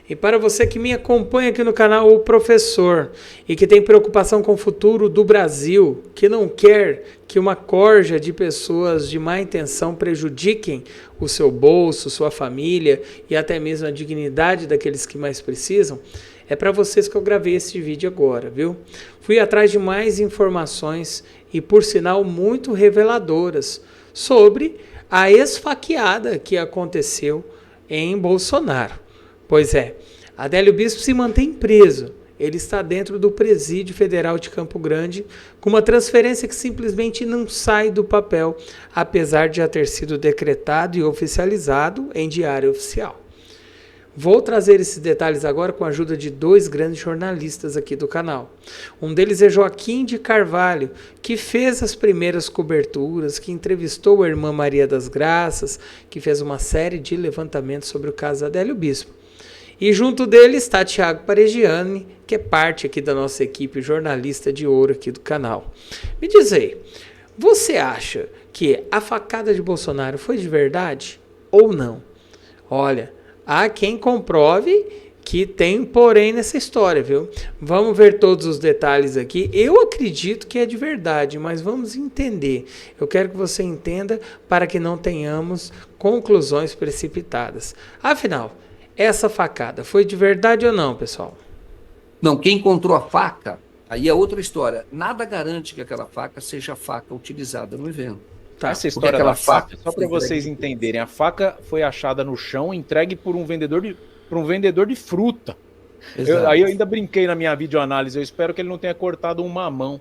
E para você que me acompanha aqui no canal, o professor, e que tem preocupação com o futuro do Brasil, que não quer que uma corja de pessoas de má intenção prejudiquem o seu bolso, sua família e até mesmo a dignidade daqueles que mais precisam, é para vocês que eu gravei esse vídeo agora, viu? Fui atrás de mais informações e, por sinal, muito reveladoras sobre a esfaqueada que aconteceu em Bolsonaro. Pois é, Adélio Bispo se mantém preso. Ele está dentro do Presídio Federal de Campo Grande com uma transferência que simplesmente não sai do papel, apesar de já ter sido decretado e oficializado em diário oficial. Vou trazer esses detalhes agora com a ajuda de dois grandes jornalistas aqui do canal. Um deles é Joaquim de Carvalho, que fez as primeiras coberturas, que entrevistou a irmã Maria das Graças, que fez uma série de levantamentos sobre o caso Adélio Bispo. E junto dele está Thiago Paregiani, que é parte aqui da nossa equipe jornalista de ouro aqui do canal. Me diz aí, você acha que a facada de Bolsonaro foi de verdade ou não? Olha, há quem comprove que tem porém nessa história, viu? Vamos ver todos os detalhes aqui. Eu acredito que é de verdade, mas vamos entender. Eu quero que você entenda para que não tenhamos conclusões precipitadas. Afinal, essa facada foi de verdade ou não, pessoal? Não, quem encontrou a faca, aí é outra história. Nada garante que aquela faca seja a faca utilizada no evento. Tá, essa história da faca, só para vocês entenderem, a faca foi achada no chão, entregue por um vendedor de fruta. Aí eu ainda brinquei na minha videoanálise, eu espero que ele não tenha cortado um mamão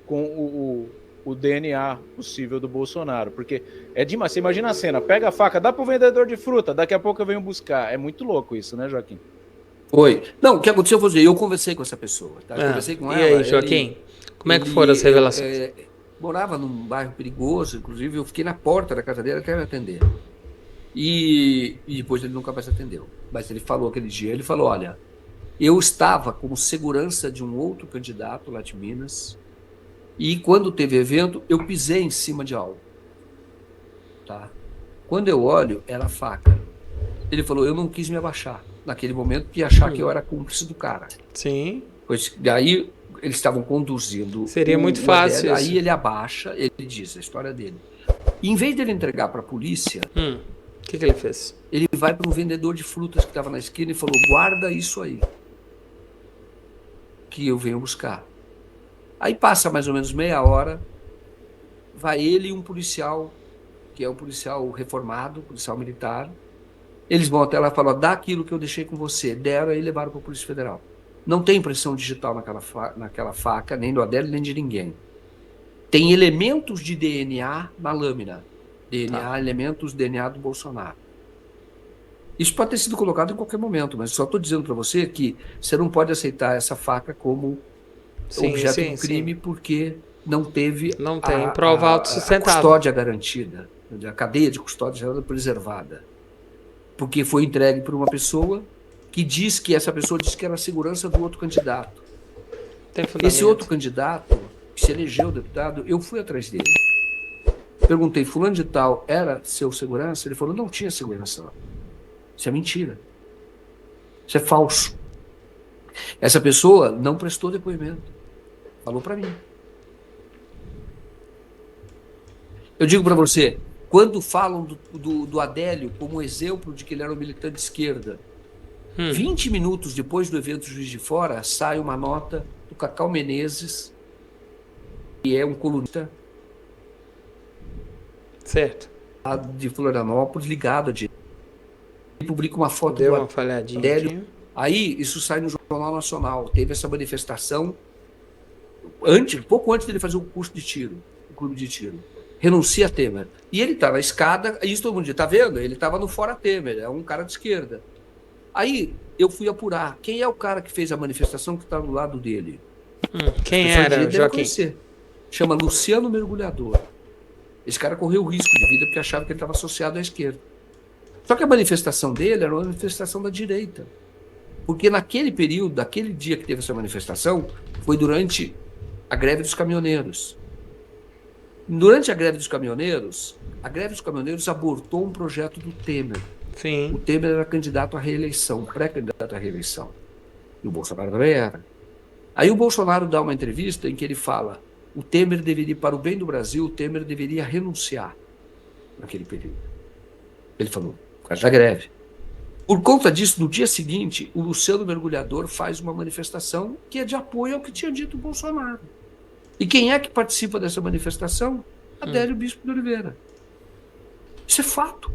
com o DNA possível do Bolsonaro, porque é demais. Você imagina a cena, pega a faca, dá pro vendedor de fruta, daqui a pouco eu venho buscar. É muito louco isso, né, Joaquim? Foi. Não, o que aconteceu foi eu conversei com essa pessoa, tá? Conversei com ela. E aí, Joaquim, como é que foram as revelações? Morava num bairro perigoso, inclusive eu fiquei na porta da casa dele, quero me atender. E depois ele nunca mais atendeu. Mas ele falou aquele dia, ele falou, olha, eu estava como segurança de um outro candidato lá de Minas, e quando teve evento, eu pisei em cima de algo. Tá? Quando eu olho, era faca. Ele falou, eu não quis me abaixar naquele momento, porque achar que eu era cúmplice do cara. Sim. Pois daí eles estavam conduzindo. Seria muito fácil. Aí ele abaixa, ele diz a história dele. E em vez dele entregar para a polícia, o que ele fez? Ele vai para um vendedor de frutas que estava na esquina e falou, guarda isso aí, que eu venho buscar. Aí passa mais ou menos meia hora, vai ele e um policial, que é um policial reformado, policial militar. Eles vão até lá e falam, dá aquilo que eu deixei com você. Deram e levaram para a Polícia Federal. Não tem impressão digital naquela faca, nem do Adélio, nem de ninguém. Tem elementos de DNA na lâmina. Elementos de DNA do Bolsonaro. Isso pode ter sido colocado em qualquer momento, mas só estou dizendo para você que você não pode aceitar essa faca como objeto do crime, porque não teve prova autossustentável. A custódia garantida, a cadeia de custódia era preservada. Porque foi entregue por uma pessoa que diz que essa pessoa disse que era a segurança do outro candidato. Esse outro candidato, que se elegeu deputado, eu fui atrás dele. Perguntei, fulano de tal era seu segurança? Ele falou, não tinha segurança. Isso é mentira. Isso é falso. Essa pessoa não prestou depoimento. Falou para mim. Eu digo para você, quando falam do Adélio como exemplo de que ele era um militante de esquerda, 20 minutos depois do evento Juiz de Fora, sai uma nota do Cacau Menezes, que é um colunista de Florianópolis, ligado a direita. Ele publica uma foto do Adélio. Aí isso sai no Jornal Nacional. Teve essa manifestação pouco antes dele fazer o curso de tiro, o clube de tiro. Renuncia a Temer. E ele está na escada, e isso todo mundo diz, tá vendo? Ele estava no Fora Temer, é um cara de esquerda. Aí eu fui apurar. Quem é o cara que fez a manifestação que está do lado dele? Quem era, Joaquim? Chama Luciano Mergulhador. Esse cara correu risco de vida porque achava que ele estava associado à esquerda. Só que a manifestação dele era uma manifestação da direita. Porque naquele período, daquele dia que teve essa manifestação, foi durante a greve dos caminhoneiros. Durante a greve dos caminhoneiros abortou um projeto do Temer, Sim. O Temer era candidato à reeleição, pré-candidato à reeleição. E o Bolsonaro também era. Aí o Bolsonaro dá uma entrevista em que ele fala: o Temer deveria, para o bem do Brasil, o Temer deveria renunciar naquele período. Ele falou, faz a greve. Por conta disso, no dia seguinte, o Luciano Mergulhador faz uma manifestação que é de apoio ao que tinha dito o Bolsonaro. E quem é que participa dessa manifestação? Adélio Bispo de Oliveira. Isso é fato.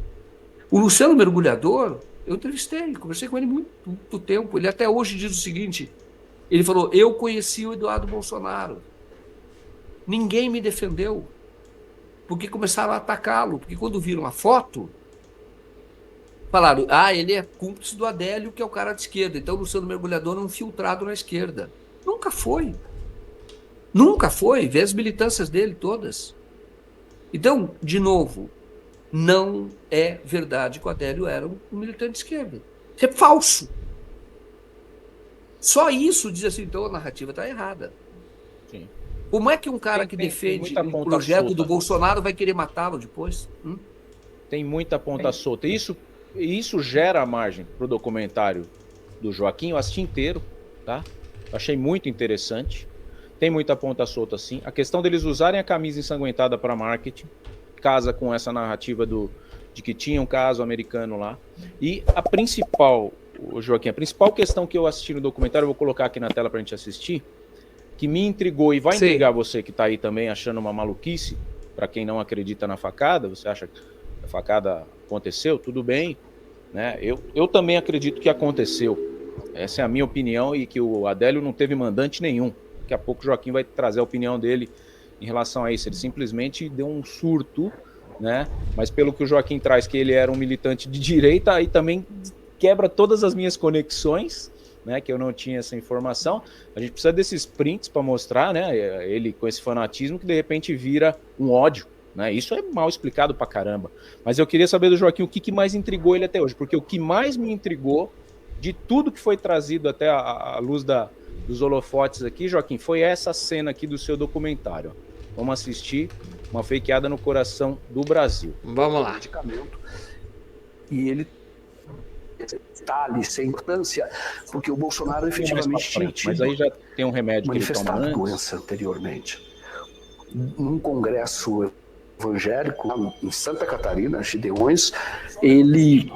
O Luciano Mergulhador, eu entrevistei, conversei com ele muito tempo. Ele até hoje diz o seguinte, ele falou, eu conheci o Eduardo Bolsonaro. Ninguém me defendeu. Porque começaram a atacá-lo. Porque quando viram a foto, falaram, ele é cúmplice do Adélio, que é o cara de esquerda. Então o Luciano Mergulhador é um infiltrado na esquerda. Nunca foi. Nunca foi. Vê as militâncias dele todas. Então, de novo, não é verdade que o Adélio era um militante de esquerda. Isso é falso. Só isso diz assim, então a narrativa está errada. Sim. Como é que um cara que defende um projeto do Bolsonaro vai querer matá-lo depois? Tem muita ponta solta. Isso gera a margem para o documentário do Joaquim. Eu assisti inteiro, tá? Achei muito interessante. Tem muita ponta solta, sim. A questão deles usarem a camisa ensanguentada para marketing casa com essa narrativa de que tinha um caso americano lá. E a principal, Joaquim, a principal questão que eu assisti no documentário, eu vou colocar aqui na tela para a gente assistir, que me intrigou e vai intrigar você que está aí também achando uma maluquice, para quem não acredita na facada, você acha que a facada aconteceu, tudo bem, né? Eu também acredito que aconteceu. Essa é a minha opinião e que o Adélio não teve mandante nenhum. Daqui a pouco o Joaquim vai trazer a opinião dele em relação a isso. Ele simplesmente deu um surto, né? Mas pelo que o Joaquim traz, que ele era um militante de direita, aí também quebra todas as minhas conexões, né? Que eu não tinha essa informação. A gente precisa desses prints para mostrar, né? Ele com esse fanatismo que de repente vira um ódio, né? Isso é mal explicado pra caramba. Mas eu queria saber do Joaquim o que mais intrigou ele até hoje, porque o que mais me intrigou de tudo que foi trazido até a luz dos holofotes aqui, Joaquim, foi essa cena aqui do seu documentário. Vamos assistir Uma Fakeada no Coração do Brasil. Vamos lá. E ele está ali sem importância, porque o Bolsonaro efetivamente tinha tido, mas aí já tem um remédio que ele toma manifestado antes. doença anteriormente. Num congresso evangélico em Santa Catarina, Gideões, ele...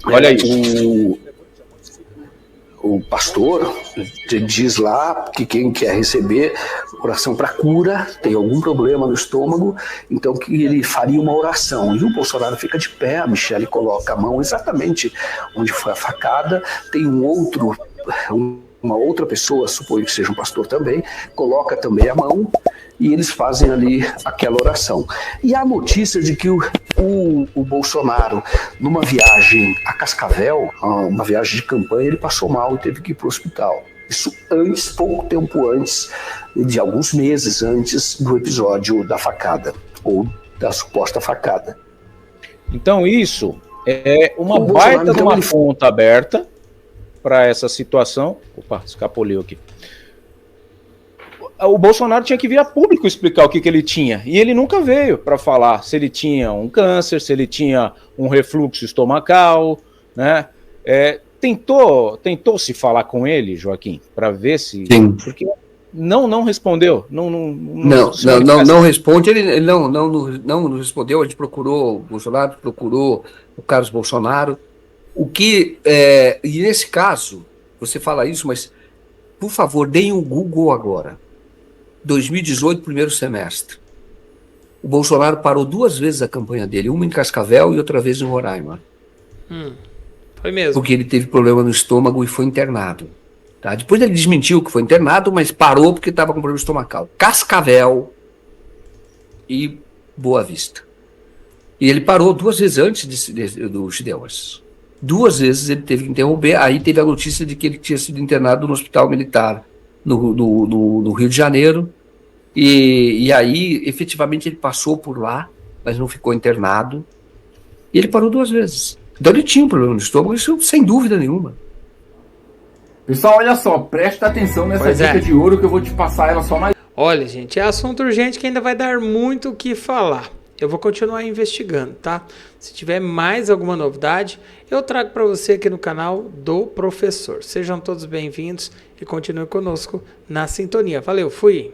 Olha isso. O pastor diz lá que quem quer receber oração para cura tem algum problema no estômago, então que ele faria uma oração. E o Bolsonaro fica de pé, a Michele coloca a mão exatamente onde foi a facada, tem uma outra pessoa, suponho que seja um pastor também, coloca também a mão e eles fazem ali aquela oração. E há notícia de que o Bolsonaro, numa viagem a Cascavel, uma viagem de campanha, ele passou mal e teve que ir para o hospital. Isso antes, pouco tempo antes, de alguns meses antes do episódio da facada, ou da suposta facada. Então isso é uma baita de uma ponta aberta para essa situação. Opa, escapuliu aqui. O Bolsonaro tinha que vir a público explicar o que ele tinha. E ele nunca veio para falar se ele tinha um câncer, se ele tinha um refluxo estomacal, né? Tentou se falar com ele, Joaquim, para ver se... Sim. Porque não respondeu. Não responde. Ele não respondeu. A gente procurou o Bolsonaro, procurou o Carlos Bolsonaro. E nesse caso, você fala isso, mas, por favor, deem um Google agora. 2018, primeiro semestre. O Bolsonaro parou 2 vezes a campanha dele, uma em Cascavel e outra vez em Roraima. Foi mesmo. Porque ele teve problema no estômago e foi internado. Tá? Depois ele desmentiu que foi internado, mas parou porque estava com problema estomacal. Cascavel e Boa Vista. E ele parou 2 vezes antes do Gideões. 2 vezes ele teve que interromper. Aí teve a notícia de que ele tinha sido internado no Hospital Militar no Rio de Janeiro. E aí, efetivamente, ele passou por lá, mas não ficou internado. E ele parou 2 vezes. Então ele tinha um problema no estômago, isso sem dúvida nenhuma. Pessoal, olha só, presta atenção nessa dica de ouro que eu vou te passar ela só mais... Olha, gente, é assunto urgente que ainda vai dar muito o que falar. eu vou continuar investigando, tá? Se tiver mais alguma novidade, eu trago para você aqui no canal do Professor. Sejam todos bem-vindos e continuem conosco na sintonia. Valeu, fui!